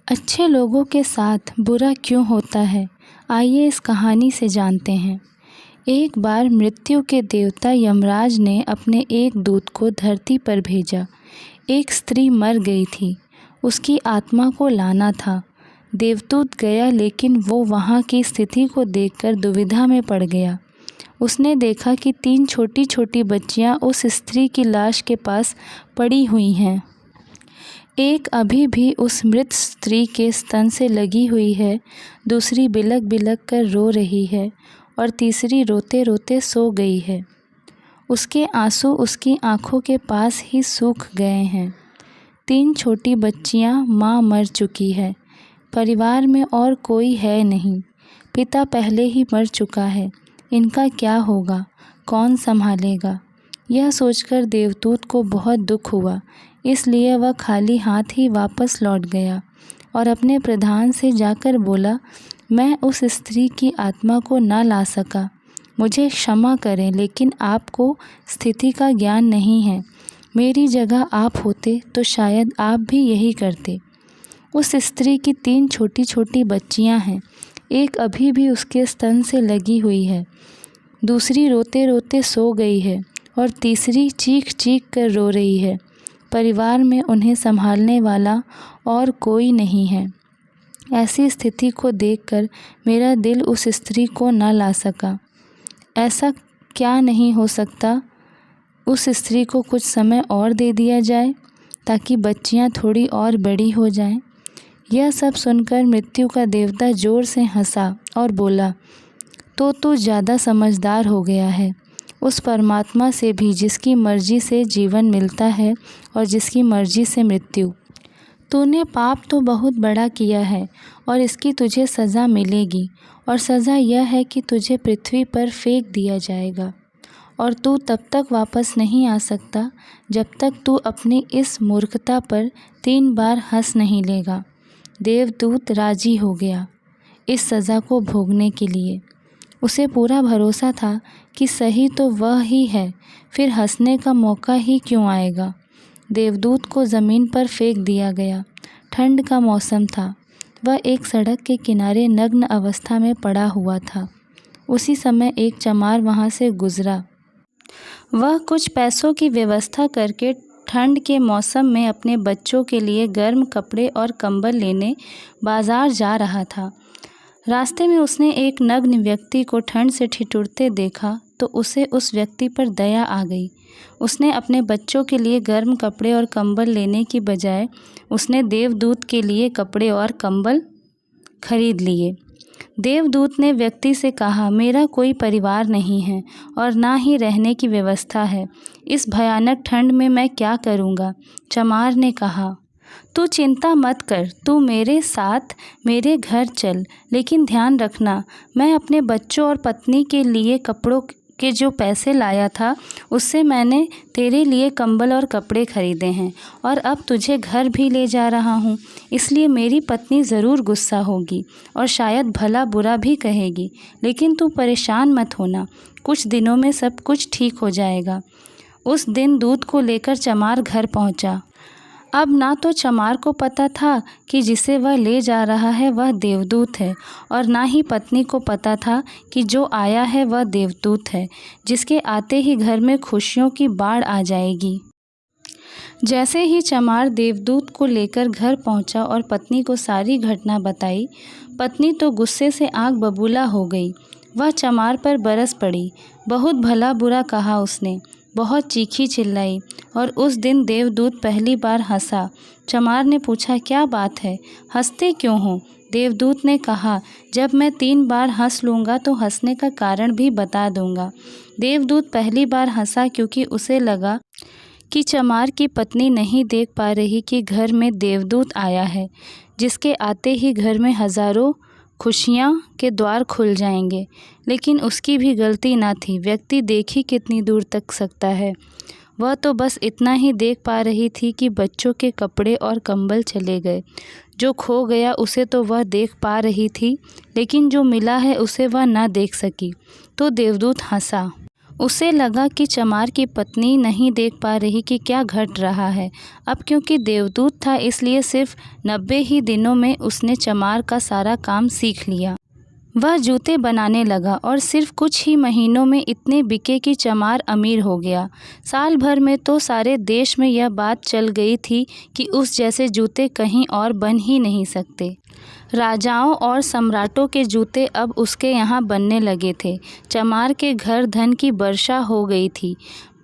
अच्छे लोगों के साथ बुरा क्यों होता है, आइए इस कहानी से जानते हैं। एक बार मृत्यु के देवता यमराज ने अपने एक दूत को धरती पर भेजा। एक स्त्री मर गई थी, उसकी आत्मा को लाना था। देवदूत गया, लेकिन वो वहाँ की स्थिति को देखकर दुविधा में पड़ गया। उसने देखा कि 3 छोटी छोटी बच्चियाँ उस स्त्री की लाश के पास पड़ी हुई हैं। एक अभी भी उस मृत स्त्री के स्तन से लगी हुई है, दूसरी बिलक बिलक कर रो रही है और तीसरी रोते रोते सो गई है। उसके आंसू उसकी आंखों के पास ही सूख गए हैं। 3 छोटी बच्चियां, माँ मर चुकी है, परिवार में और कोई है नहीं, पिता पहले ही मर चुका है। इनका क्या होगा, कौन संभालेगा? यह सोचकर देवदूत को बहुत दुख हुआ, इसलिए वह खाली हाथ ही वापस लौट गया और अपने प्रधान से जाकर बोला, मैं उस स्त्री की आत्मा को न ला सका, मुझे क्षमा करें, लेकिन आपको स्थिति का ज्ञान नहीं है। मेरी जगह आप होते तो शायद आप भी यही करते। उस स्त्री की 3 छोटी छोटी बच्चियां हैं, एक अभी भी उसके स्तन से लगी हुई है, दूसरी रोते रोते सो गई है और तीसरी चीख चीख कर रो रही है। परिवार में उन्हें संभालने वाला और कोई नहीं है। ऐसी स्थिति को देखकर मेरा दिल उस स्त्री को न ला सका। ऐसा क्या नहीं हो सकता, उस स्त्री को कुछ समय और दे दिया जाए ताकि बच्चियां थोड़ी और बड़ी हो जाएं। यह सब सुनकर मृत्यु का देवता जोर से हंसा और बोला, तो तू ज़्यादा समझदार हो गया है उस परमात्मा से भी जिसकी मर्जी से जीवन मिलता है और जिसकी मर्जी से मृत्यु। तूने पाप तो बहुत बड़ा किया है और इसकी तुझे सज़ा मिलेगी, और सज़ा यह है कि तुझे पृथ्वी पर फेंक दिया जाएगा और तू तब तक वापस नहीं आ सकता जब तक तू अपनी इस मूर्खता पर 3 बार हंस नहीं लेगा। देवदूत राजी हो गया इस सज़ा को भोगने के लिए। उसे पूरा भरोसा था कि सही तो वह ही है, फिर हंसने का मौका ही क्यों आएगा। देवदूत को ज़मीन पर फेंक दिया गया। ठंड का मौसम था, वह एक सड़क के किनारे नग्न अवस्था में पड़ा हुआ था। उसी समय एक चमार वहाँ से गुजरा। वह कुछ पैसों की व्यवस्था करके ठंड के मौसम में अपने बच्चों के लिए गर्म कपड़े और कंबल लेने बाजार जा रहा था। रास्ते में उसने एक नग्न व्यक्ति को ठंड से ठिठुरते देखा तो उसे उस व्यक्ति पर दया आ गई। उसने अपने बच्चों के लिए गर्म कपड़े और कंबल लेने की बजाय उसने देवदूत के लिए कपड़े और कंबल खरीद लिए। देवदूत ने व्यक्ति से कहा, मेरा कोई परिवार नहीं है और ना ही रहने की व्यवस्था है, इस भयानक ठंड में मैं क्या करूँगा। चमार ने कहा, तू चिंता मत कर, तू मेरे साथ मेरे घर चल, लेकिन ध्यान रखना, मैं अपने बच्चों और पत्नी के लिए कपड़ों के जो पैसे लाया था उससे मैंने तेरे लिए कंबल और कपड़े खरीदे हैं और अब तुझे घर भी ले जा रहा हूँ, इसलिए मेरी पत्नी ज़रूर गुस्सा होगी और शायद भला बुरा भी कहेगी, लेकिन तू परेशान मत होना, कुछ दिनों में सब कुछ ठीक हो जाएगा। उस दिन दूत को लेकर चमार घर पहुँचा। अब ना तो चमार को पता था कि जिसे वह ले जा रहा है वह देवदूत है, और ना ही पत्नी को पता था कि जो आया है वह देवदूत है, जिसके आते ही घर में खुशियों की बाढ़ आ जाएगी। जैसे ही चमार देवदूत को लेकर घर पहुंचा और पत्नी को सारी घटना बताई, पत्नी तो गुस्से से आग बबूला हो गई। वह चमार पर बरस पड़ी, बहुत भला बुरा कहा उसने, बहुत चीखी चिल्लाई, और उस दिन देवदूत पहली बार हंसा। चमार ने पूछा, क्या बात है, हंसते क्यों हो? देवदूत ने कहा, जब मैं 3 बार हंस लूँगा तो हंसने का कारण भी बता दूँगा। देवदूत पहली बार हंसा क्योंकि उसे लगा कि चमार की पत्नी नहीं देख पा रही कि घर में देवदूत आया है, जिसके आते ही घर में हज़ारों खुशियाँ के द्वार खुल जाएंगे। लेकिन उसकी भी गलती ना थी, व्यक्ति देख ही कितनी दूर तक सकता है। वह तो बस इतना ही देख पा रही थी कि बच्चों के कपड़े और कंबल चले गए। जो खो गया उसे तो वह देख पा रही थी, लेकिन जो मिला है उसे वह ना देख सकी। तो देवदूत हंसा उसे लगा कि चमार की पत्नी नहीं देख पा रही कि क्या घट रहा है। अब क्योंकि देवदूत था इसलिए सिर्फ 90 ही दिनों में उसने चमार का सारा काम सीख लिया। वह जूते बनाने लगा और सिर्फ कुछ ही महीनों में इतने बिके कि चमार अमीर हो गया। साल भर में तो सारे देश में यह बात चल गई थी कि उस जैसे जूते कहीं और बन ही नहीं सकते। राजाओं और सम्राटों के जूते अब उसके यहाँ बनने लगे थे। चमार के घर धन की वर्षा हो गई थी।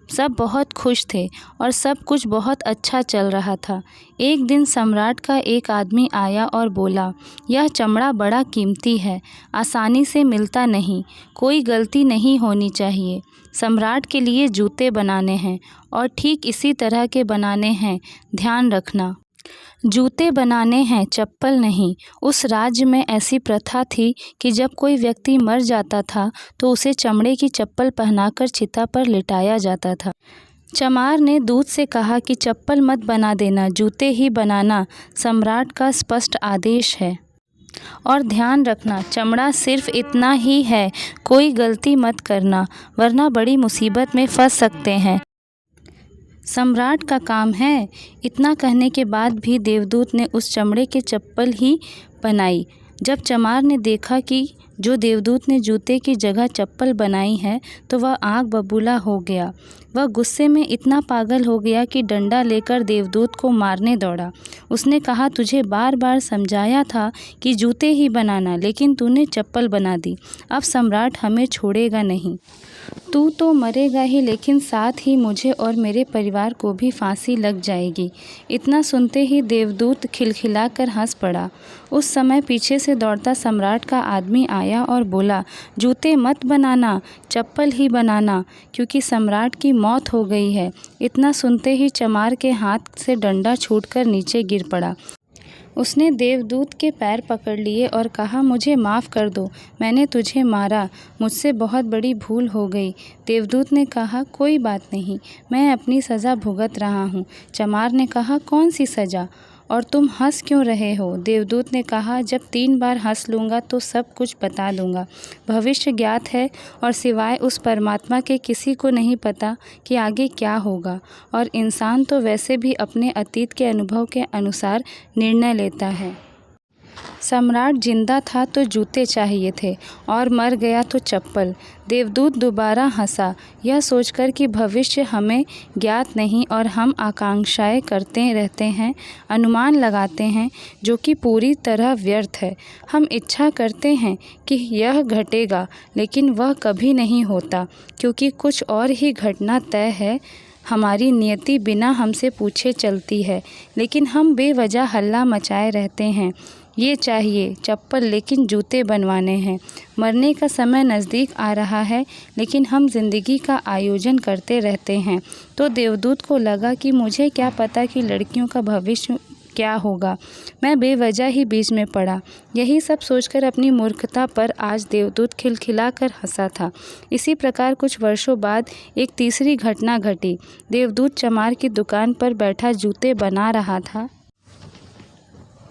सब बहुत खुश थे और सब कुछ बहुत अच्छा चल रहा था। एक दिन सम्राट का एक आदमी आया और बोला, यह चमड़ा बड़ा कीमती है, आसानी से मिलता नहीं, कोई गलती नहीं होनी चाहिए। सम्राट के लिए जूते बनाने हैं और ठीक इसी तरह के बनाने हैं, ध्यान रखना। जूते बनाने हैं, चप्पल नहीं। उस राज्य में ऐसी प्रथा थी कि जब कोई व्यक्ति मर जाता था तो उसे चमड़े की चप्पल पहनाकर चिता पर लिटाया जाता था। चमार ने दूत से कहा कि चप्पल मत बना देना, जूते ही बनाना, सम्राट का स्पष्ट आदेश है। और ध्यान रखना, चमड़ा सिर्फ इतना ही है, कोई गलती मत करना वरना बड़ी मुसीबत में फंस सकते हैं। सम्राट का काम है। इतना कहने के बाद भी देवदूत ने उस चमड़े के चप्पल ही बनाई। जब चमार ने देखा कि जो देवदूत ने जूते की जगह चप्पल बनाई है तो वह आग बबूला हो गया। वह गुस्से में इतना पागल हो गया कि डंडा लेकर देवदूत को मारने दौड़ा। उसने कहा, तुझे बार बार समझाया था कि जूते ही बनाना, लेकिन तूने चप्पल बना दी। अब सम्राट हमें छोड़ेगा नहीं। तू तो मरेगा ही, लेकिन साथ ही मुझे और मेरे परिवार को भी फांसी लग जाएगी। इतना सुनते ही देवदूत खिलखिलाकर हंस पड़ा। उस समय पीछे से दौड़ता सम्राट का आदमी आया और बोला, जूते मत बनाना, चप्पल ही बनाना, क्योंकि सम्राट की मौत हो गई है। इतना सुनते ही चमार के हाथ से डंडा छूटकर नीचे गिर पड़ा। उसने देवदूत के पैर पकड़ लिए और कहा, मुझे माफ़ कर दो, मैंने तुझे मारा, मुझसे बहुत बड़ी भूल हो गई। देवदूत ने कहा, कोई बात नहीं, मैं अपनी सज़ा भुगत रहा हूँ। चमार ने कहा, कौन सी सज़ा, और तुम हंस क्यों रहे हो? देवदूत ने कहा, जब 3 बार हंस लूँगा तो सब कुछ बता दूँगा। भविष्य ज्ञात है और सिवाय उस परमात्मा के किसी को नहीं पता कि आगे क्या होगा, और इंसान तो वैसे भी अपने अतीत के अनुभव के अनुसार निर्णय लेता है। सम्राट जिंदा था तो जूते चाहिए थे और मर गया तो चप्पल। देवदूत दोबारा हंसा, यह सोचकर कि भविष्य हमें ज्ञात नहीं और हम आकांक्षाएं करते रहते हैं, अनुमान लगाते हैं, जो कि पूरी तरह व्यर्थ है। हम इच्छा करते हैं कि यह घटेगा, लेकिन वह कभी नहीं होता, क्योंकि कुछ और ही घटना तय है। हमारी नियति बिना हमसे पूछे चलती है, लेकिन हम बेवजह हल्ला मचाए रहते हैं। ये चाहिए चप्पल, लेकिन जूते बनवाने हैं। मरने का समय नज़दीक आ रहा है, लेकिन हम जिंदगी का आयोजन करते रहते हैं। तो देवदूत को लगा कि मुझे क्या पता कि लड़कियों का भविष्य क्या होगा, मैं बेवजह ही बीच में पड़ा। यही सब सोचकर अपनी मूर्खता पर आज देवदूत खिलखिला कर हंसा था। इसी प्रकार कुछ वर्षों बाद एक तीसरी घटना घटी। देवदूत चमार की दुकान पर बैठा जूते बना रहा था।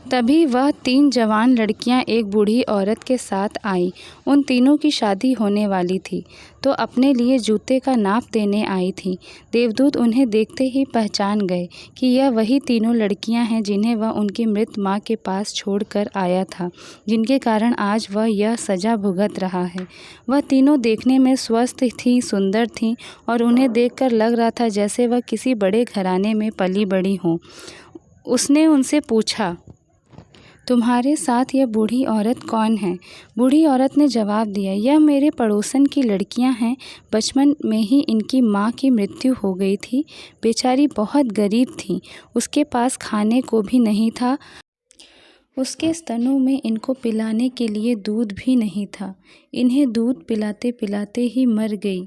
तभी वह 3 जवान लड़कियां एक बूढ़ी औरत के साथ आईं। उन तीनों की शादी होने वाली थी, तो अपने लिए जूते का नाप देने आई थीं। देवदूत उन्हें देखते ही पहचान गए कि यह वही तीनों लड़कियां हैं जिन्हें वह उनकी मृत माँ के पास छोड़कर आया था, जिनके कारण आज वह यह सज़ा भुगत रहा है। वह तीनों देखने में स्वस्थ थीं, सुंदर थीं और उन्हें देखकर लग रहा था जैसे वह किसी बड़े घराने में पली बड़ी हों। उसने उनसे पूछा, तुम्हारे साथ यह बूढ़ी औरत कौन है? बूढ़ी औरत ने जवाब दिया, यह मेरे पड़ोसन की लड़कियां हैं। बचपन में ही इनकी माँ की मृत्यु हो गई थी। बेचारी बहुत गरीब थी, उसके पास खाने को भी नहीं था। उसके स्तनों में इनको पिलाने के लिए दूध भी नहीं था। इन्हें दूध पिलाते पिलाते ही मर गई।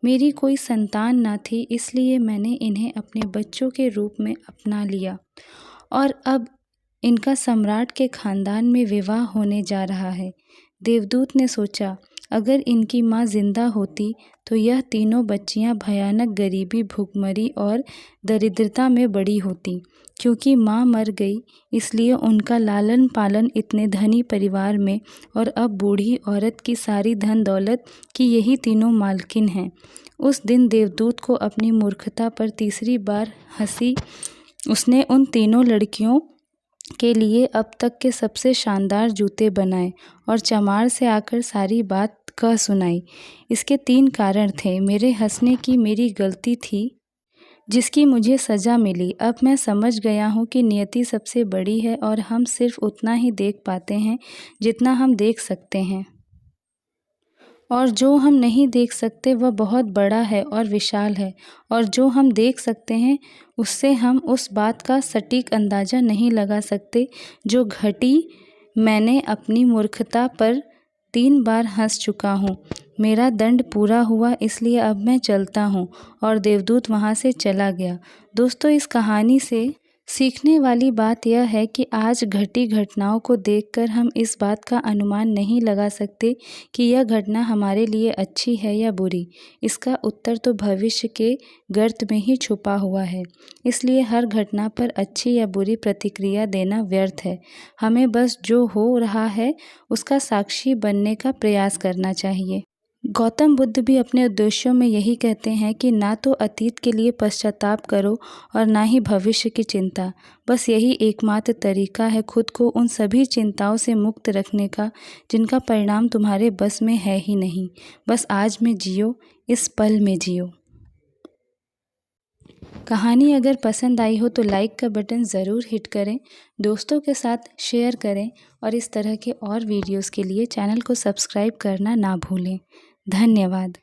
मेरी कोई संतान ना थी, इसलिए मैंने इन्हें अपने बच्चों के रूप में अपना लिया, और अब इनका सम्राट के खानदान में विवाह होने जा रहा है। देवदूत ने सोचा, अगर इनकी माँ जिंदा होती तो यह तीनों बच्चियाँ भयानक गरीबी, भूखमरी और दरिद्रता में बड़ी होती। क्योंकि माँ मर गई इसलिए उनका लालन पालन इतने धनी परिवार में, और अब बूढ़ी औरत की सारी धन दौलत की यही तीनों मालकिन हैं। उस दिन देवदूत को अपनी मूर्खता पर तीसरी बार हंसी। उसने उन तीनों लड़कियों के लिए अब तक के सबसे शानदार जूते बनाए और चमार से आकर सारी बात कह सुनाई। इसके 3 कारण थे। मेरे हंसने की मेरी गलती थी जिसकी मुझे सज़ा मिली। अब मैं समझ गया हूँ कि नियति सबसे बड़ी है और हम सिर्फ उतना ही देख पाते हैं जितना हम देख सकते हैं, और जो हम नहीं देख सकते वह बहुत बड़ा है और विशाल है, और जो हम देख सकते हैं उससे हम उस बात का सटीक अंदाज़ा नहीं लगा सकते जो घटी। मैंने अपनी मूर्खता पर 3 बार हंस चुका हूँ। मेरा दंड पूरा हुआ इसलिए अब मैं चलता हूँ। और देवदूत वहाँ से चला गया। दोस्तों, इस कहानी से सीखने वाली बात यह है कि आज घटी घटनाओं को देखकर हम इस बात का अनुमान नहीं लगा सकते कि यह घटना हमारे लिए अच्छी है या बुरी। इसका उत्तर तो भविष्य के गर्त में ही छुपा हुआ है। इसलिए हर घटना पर अच्छी या बुरी प्रतिक्रिया देना व्यर्थ है। हमें बस जो हो रहा है उसका साक्षी बनने का प्रयास करना चाहिए। गौतम बुद्ध भी अपने उद्देश्यों में यही कहते हैं कि ना तो अतीत के लिए पश्चाताप करो और ना ही भविष्य की चिंता। बस यही एकमात्र तरीका है खुद को उन सभी चिंताओं से मुक्त रखने का जिनका परिणाम तुम्हारे बस में है ही नहीं। बस आज में जियो, इस पल में जियो। कहानी अगर पसंद आई हो तो लाइक का बटन ज़रूर हिट करें, दोस्तों के साथ शेयर करें, और इस तरह के और वीडियोस के लिए चैनल को सब्सक्राइब करना ना भूलें। धन्यवाद।